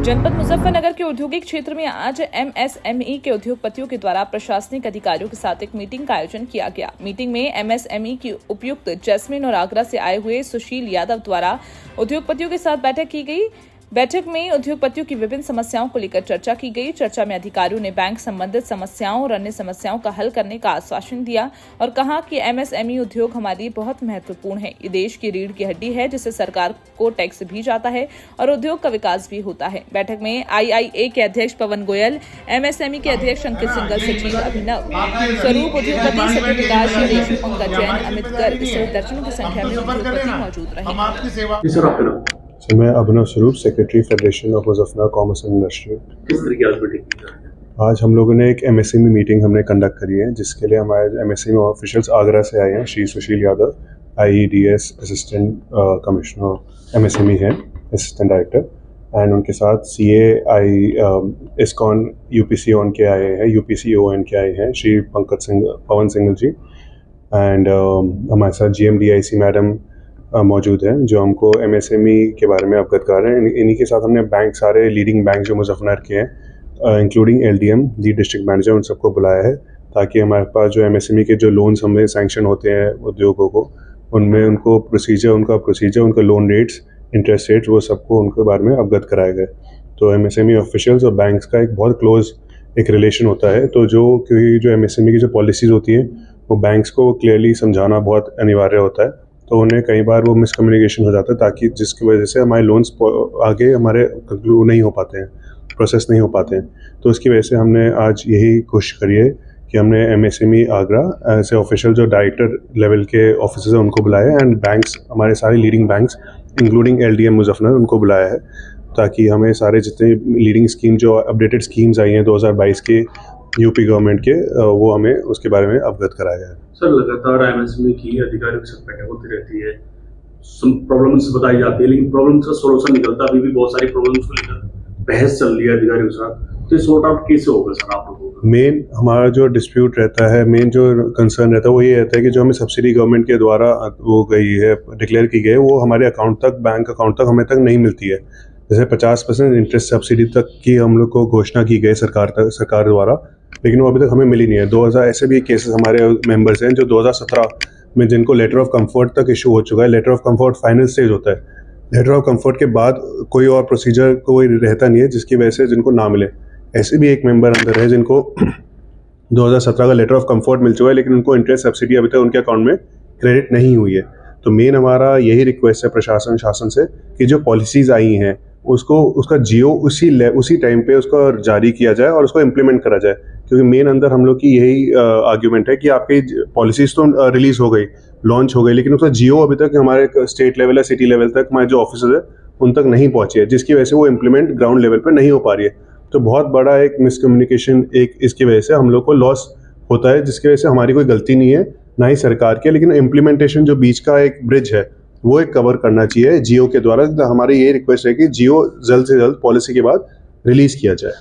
जनपद मुजफ्फरनगर के औद्योगिक क्षेत्र में आज एमएसएमई के उद्योगपतियों के द्वारा प्रशासनिक अधिकारियों के साथ एक मीटिंग का आयोजन किया गया। मीटिंग में एमएसएमई की उपायुक्त जैस्मिन और आगरा से आए हुए सुशील यादव द्वारा उद्योगपतियों के साथ बैठक की गई। बैठक में उद्योगपतियों की विभिन्न समस्याओं को लेकर चर्चा की गई। चर्चा में अधिकारियों ने बैंक संबंधित समस्याओं और अन्य समस्याओं का हल करने का आश्वासन दिया और कहा कि एमएसएमई उद्योग हमारे लिए बहुत महत्वपूर्ण है। ये देश की रीढ़ की हड्डी है जिससे सरकार को टैक्स भी जाता है और उद्योग का विकास भी होता है। बैठक में आईआईए के अध्यक्ष पवन गोयल, एमएसएमई के अध्यक्ष अंकित सिंगल, सचिव अभिनव स्वरूप, उद्योगपति सत्यप्रकाश, पंकज जैन, अमित गर्ग सहित दर्जनों की संख्या में उद्योगपति मौजूद रहे। मैं अभिनव स्वरूप, secretary federation of Muzaffarnagar commerce and industry. किस तरह की आज मीटिंग? आज हम लोगों ने एक एमएसएमई मीटिंग हमने कंडक्ट करी है, जिसके लिए हमारे एमएसएमई ऑफिशियल्स आगरा से आए हैं। Shri Sushil Yadav आईईडीएस assistant commissioner MSME है, असिस्टेंट डायरेक्टर, एंड उनके साथ सीए इस्कॉन यूपीसी ऑन के आए हैं, यूपीसी ओएन के आए हैं Shri Pawan single ji, and हमारे साथ जीएमडीआईसी मैडम मौजूद हैं जो हमको एमएसएमई के बारे में अवगत कर रहे हैं। इन्हीं के साथ हमने बैंक, सारे लीडिंग बैंक जो मुजफ्फरनगर के हैं, including LDM, lead district manager, उन सबको बुलाया है ताकि हमारे पास जो एमएसएमई के जो लोन्स हमें सैंक्शन होते हैं उद्योगों को, उनमें उनका प्रोसीजर, उनका लोन रेट्स, इंटरेस्ट रेट्स, वो सबको उनके बारे में अवगत कराया गया। तो एमएसएमई ऑफिशियल्स और बैंक्स का एक बहुत क्लोज एक रिलेशन होता है। तो जो एमएसएमई की जो पॉलिसीज़ होती हैं वो बैंक्स को क्लियरली समझाना बहुत अनिवार्य होता है। तो उन्हें कई बार वो मिसकम्युनिकेशन हो जाता है, ताकि जिसकी वजह से हमारे लोन्स आगे हमारे कंक्लूड नहीं हो पाते हैं, प्रोसेस नहीं हो पाते हैं। तो उसकी वजह से हमने आज यही कोशिश करी है कि हमने एमएसएमई आगरा से ऑफिशियल जो डायरेक्टर लेवल के ऑफिसर्स हैं उनको बुलाया है, एंड बैंक्स, हमारे सारे leading banks including LDM Muzaffarnagar, उनको बुलाया है ताकि हमें सारे जितने लीडिंग स्कीम जो अपडेटेड स्कीम्स आई हैं 2022 के यूपी गवर्नमेंट के, वो हमें उसके बारे में अवगत कराया गया है। सर, लगातार एमएसएमई की अधिकारियों के साथ बैठक होती रहती है, प्रॉब्लम्स बताई जाती है, लेकिन प्रॉब्लम्स का सोल्यूशन निकलता अभी भी बहुत सारी प्रॉब्लम्स को लेकर बहस चल रही है अधिकारियों के साथ। तो सॉर्ट आउट कैसे होगा सर आप लोगों को? मेन हमारा जो डिस्प्यूट रहता है, मेन जो कंसर्न रहता है वो ये रहता है कि जो हमें सब्सिडी गवर्नमेंट के द्वारा वो गई है, डिक्लेयर की गई है, वो हमारे अकाउंट तक, बैंक अकाउंट तक हमें तक नहीं मिलती है। जैसे 50% इंटरेस्ट सब्सिडी तक की हम लोग को घोषणा की गई सरकार द्वारा, लेकिन वो अभी तक हमें मिली नहीं है। 2000 ऐसे भी केसेस हमारे मेंबर्स हैं जो 2017 में जिनको लेटर ऑफ कंफर्ट तक इशू हो चुका है। Letter of comfort final stage होता है, लेटर ऑफ कंफर्ट के बाद कोई और प्रोसीजर कोई रहता नहीं है, जिसकी वजह से जिनको ना मिले। ऐसे भी एक मेंबर अंदर है जिनको 2017 का लेटर ऑफ कंफर्ट मिल चुका है, लेकिन उनको इंटरेस्ट सब्सिडी अभी तक उनके अकाउंट में क्रेडिट नहीं हुई है। तो मेन हमारा यही रिक्वेस्ट है प्रशासन शासन से कि जो पॉलिसीज़ आई हैं उसका जियो उसी टाइम पे उसको जारी किया जाए और उसको इम्प्लीमेंट करा जाए, क्योंकि मेन अंदर हम लोग की यही आर्ग्यूमेंट है कि आपकी पॉलिसीज़ तो रिलीज़ हो गई, लॉन्च हो गई, लेकिन उसका जियो अभी तक हमारे स्टेट लेवल या सिटी लेवल तक हमारे जो ऑफिसर्स है उन तक नहीं पहुँची है, जिसकी वजह से वो इम्प्लीमेंट ग्राउंड लेवल पर नहीं हो पा रही है। तो बहुत बड़ा एक मिसकम्युनिकेशन इसकी वजह से हम लोग को लॉस होता है, जिसकी वजह से हमारी कोई गलती नहीं है, ना ही सरकार की, लेकिन इम्प्लीमेंटेशन जो बीच का एक ब्रिज है वो एक कवर करना चाहिए जियो के द्वारा। हमारी ये रिक्वेस्ट है कि जियो जल्द से जल्द पॉलिसी के बाद रिलीज़ किया जाए।